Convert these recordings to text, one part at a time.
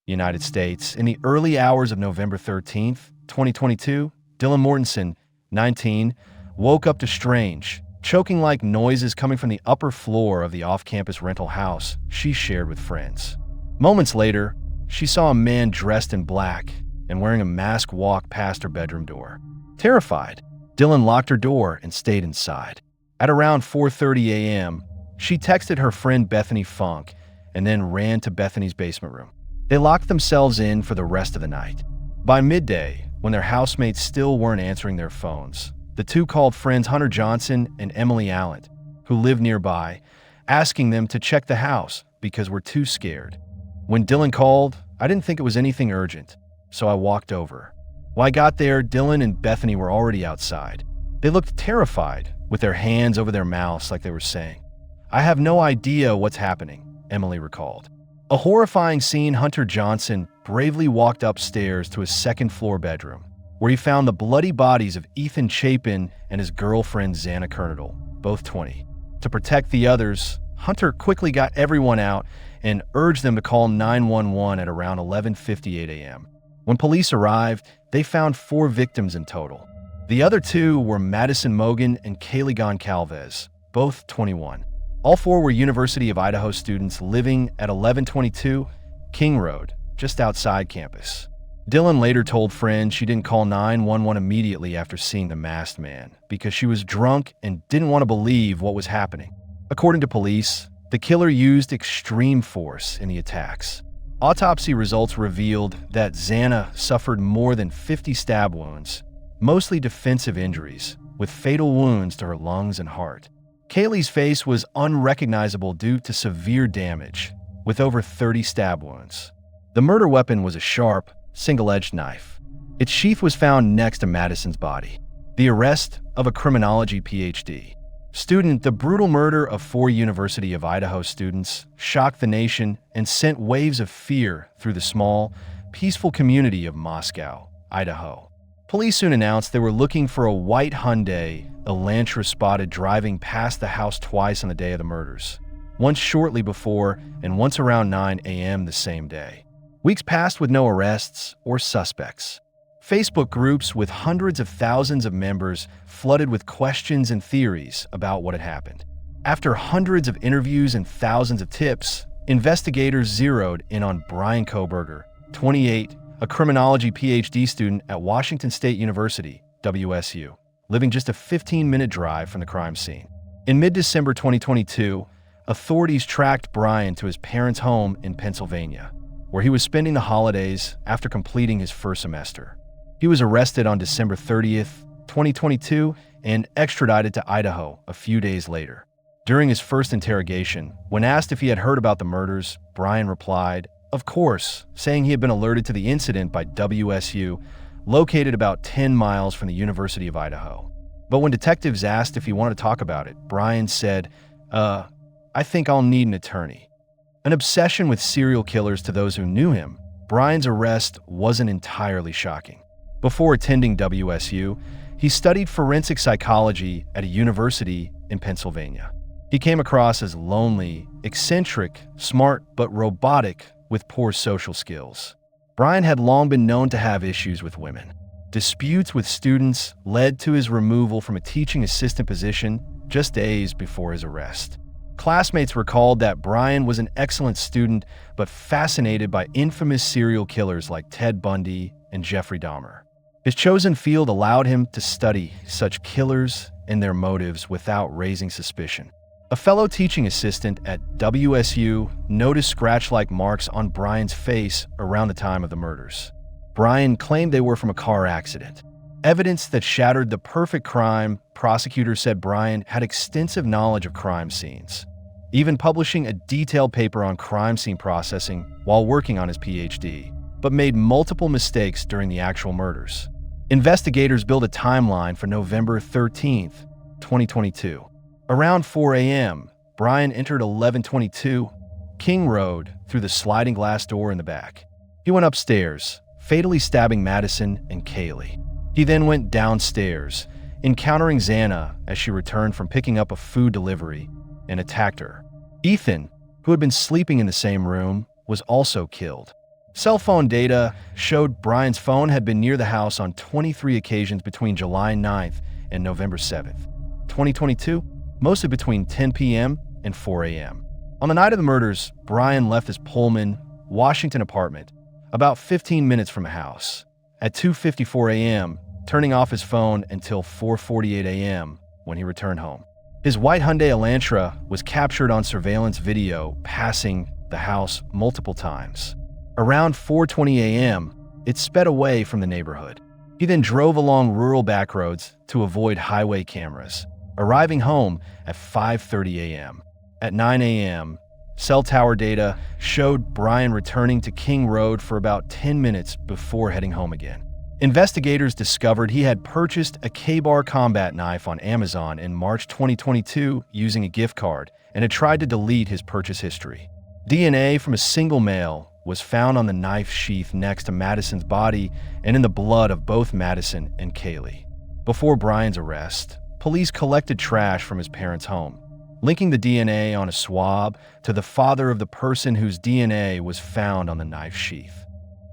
United States. In the early hours of November 13th, 2022, Dylan Mortensen, 19, woke up to strange, choking-like noises coming from the upper floor of the off-campus rental house she shared with friends. Moments later, she saw a man dressed in black and wearing a mask walk past her bedroom door. Terrified, Dylan locked her door and stayed inside. At around 4:30 a.m., she texted her friend Bethany Funk and then ran to Bethany's basement room. They locked themselves in for the rest of the night. By midday, when their housemates still weren't answering their phones, the two called friends Hunter Johnson and Emily Allen, who lived nearby, asking them to check the house because we're too scared. When Dylan called, I didn't think it was anything urgent, so I walked over. When I got there, Dylan and Bethany were already outside. They looked terrified, with their hands over their mouths like they were saying, "I have no idea what's happening," Emily recalled. A horrifying scene, Hunter Johnson bravely walked upstairs to his second-floor bedroom, where he found the bloody bodies of Ethan Chapin and his girlfriend Xana Kernadle, both 20. To protect the others, Hunter quickly got everyone out and urged them to call 911 at around 11:58 a.m. When police arrived, they found 4 victims in total. The other 2 were Madison Mogan and Kaylee Goncalves, both 21. All 4 were University of Idaho students living at 1122 King Road, just outside campus. Dylan later told friends she didn't call 911 immediately after seeing the masked man because she was drunk and didn't want to believe what was happening. According to police, the killer used extreme force in the attacks. Autopsy results revealed that Xana suffered more than 50 stab wounds, mostly defensive injuries, with fatal wounds to her lungs and heart. Kaylee's face was unrecognizable due to severe damage, with over 30 stab wounds. The murder weapon was a sharp, single-edged knife. Its sheath was found next to Madison's body. The arrest of a criminology PhD student, the brutal murder of 4 University of Idaho students, shocked the nation and sent waves of fear through the small, peaceful community of Moscow, Idaho. Police soon announced they were looking for a white Hyundai Elantra spotted driving past the house twice on the day of the murders, once shortly before and once around 9 a.m. the same day. Weeks passed with no arrests or suspects. Facebook groups with hundreds of thousands of members flooded with questions and theories about what had happened. After hundreds of interviews and thousands of tips, investigators zeroed in on Bryan Kohberger, 28, a criminology PhD student at Washington State University, WSU, living just a 15-minute drive from the crime scene. In mid-December 2022, authorities tracked Bryan to his parents' home in Pennsylvania, where he was spending the holidays after completing his first semester. He was arrested on December 30th, 2022, and extradited to Idaho a few days later. During his first interrogation, when asked if he had heard about the murders, Bryan replied, "Of course," saying he had been alerted to the incident by WSU, located about 10 miles from the University of Idaho. But when detectives asked if he wanted to talk about it, Bryan said, I think I'll need an attorney." An obsession with serial killers to those who knew him, Bryan's arrest wasn't entirely shocking. Before attending WSU, he studied forensic psychology at a university in Pennsylvania. He came across as lonely, eccentric, smart, but robotic with poor social skills. Bryan had long been known to have issues with women. Disputes with students led to his removal from a teaching assistant position just days before his arrest. Classmates recalled that Bryan was an excellent student, but fascinated by infamous serial killers like Ted Bundy and Jeffrey Dahmer. His chosen field allowed him to study such killers and their motives without raising suspicion. A fellow teaching assistant at WSU noticed scratch-like marks on Bryan's face around the time of the murders. Bryan claimed they were from a car accident. Evidence that shattered the perfect crime, prosecutors said Bryan had extensive knowledge of crime scenes, even publishing a detailed paper on crime scene processing while working on his PhD, but made multiple mistakes during the actual murders. Investigators built a timeline for November 13th, 2022. Around 4 a.m., Bryan entered 1122 King Road through the sliding glass door in the back. He went upstairs, fatally stabbing Madison and Kaylee. He then went downstairs, encountering Xana as she returned from picking up a food delivery, and attacked her. Ethan, who had been sleeping in the same room, was also killed. Cell phone data showed Bryan's phone had been near the house on 23 occasions between July 9th and November 7th, 2022, mostly between 10 p.m. and 4 a.m. On the night of the murders, Bryan left his Pullman, Washington apartment about 15 minutes from the house at 2:54 a.m., turning off his phone until 4:48 a.m. when he returned home. His white Hyundai Elantra was captured on surveillance video passing the house multiple times. Around 4:20 a.m., it sped away from the neighborhood. He then drove along rural backroads to avoid highway cameras, arriving home at 5:30 a.m. At 9 a.m., cell tower data showed Bryan returning to King Road for about 10 minutes before heading home again. Investigators discovered he had purchased a K-Bar combat knife on Amazon in March 2022 using a gift card and had tried to delete his purchase history. DNA from a single male was found on the knife sheath next to Madison's body and in the blood of both Madison and Kaylee. Before Bryan's arrest, police collected trash from his parents' home, linking the DNA on a swab to the father of the person whose DNA was found on the knife sheath.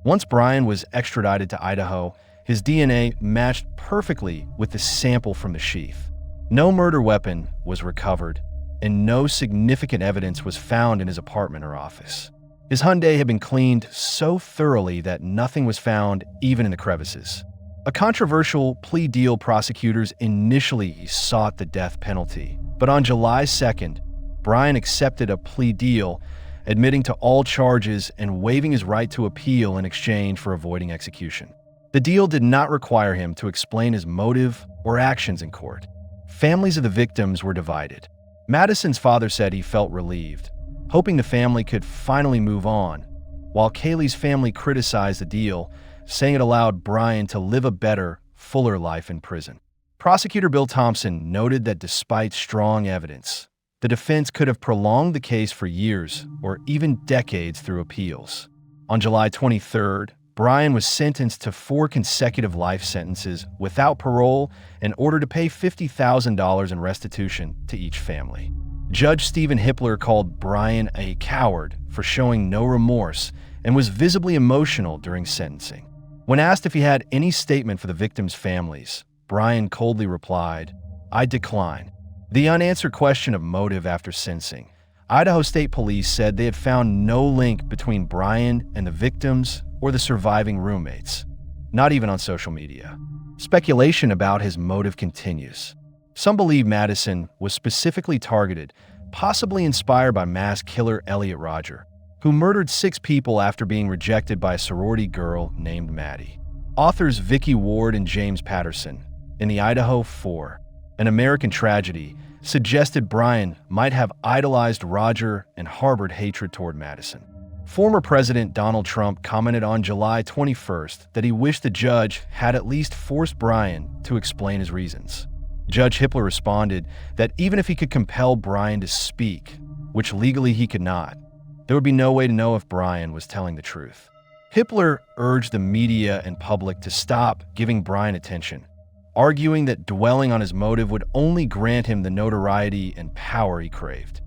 Once Bryan was extradited to Idaho, his DNA matched perfectly with the sample from the sheath. No murder weapon was recovered, and no significant evidence was found in his apartment or office. His Hyundai had been cleaned so thoroughly that nothing was found even in the crevices. A controversial plea deal. Prosecutors initially sought the death penalty, but on July 2nd, Bryan accepted a plea deal, admitting to all charges and waiving his right to appeal in exchange for avoiding execution. The deal did not require him to explain his motive or actions in court. Families of the victims were divided. Madison's father said he felt relieved, hoping the family could finally move on, while Kaylee's family criticized the deal, saying it allowed Bryan to live a better, fuller life in prison. Prosecutor Bill Thompson noted that despite strong evidence, the defense could have prolonged the case for years or even decades through appeals. On July 23rd, Bryan was sentenced to 4 consecutive life sentences without parole and ordered to pay $50,000 in restitution to each family. Judge Stephen Hippler called Bryan a coward for showing no remorse and was visibly emotional during sentencing. When asked if he had any statement for the victims' families, Bryan coldly replied, "I decline." The unanswered question of motive after sentencing, Idaho State Police said they had found no link between Bryan and the victims or the surviving roommates, not even on social media. Speculation about his motive continues. Some believe Madison was specifically targeted, possibly inspired by mass killer Elliot Rodger, who murdered 6 people after being rejected by a sorority girl named Maddie. Authors Vicky Ward and James Patterson, in the Idaho 4, An American Tragedy, suggested Bryan might have idolized Rodger and harbored hatred toward Madison. Former President Donald Trump commented on July 21st that he wished the judge had at least forced Bryan to explain his reasons. Judge Hippler responded that even if he could compel Bryan to speak, which legally he could not, there would be no way to know if Bryan was telling the truth. Hippler urged the media and public to stop giving Bryan attention, arguing that dwelling on his motive would only grant him the notoriety and power he craved.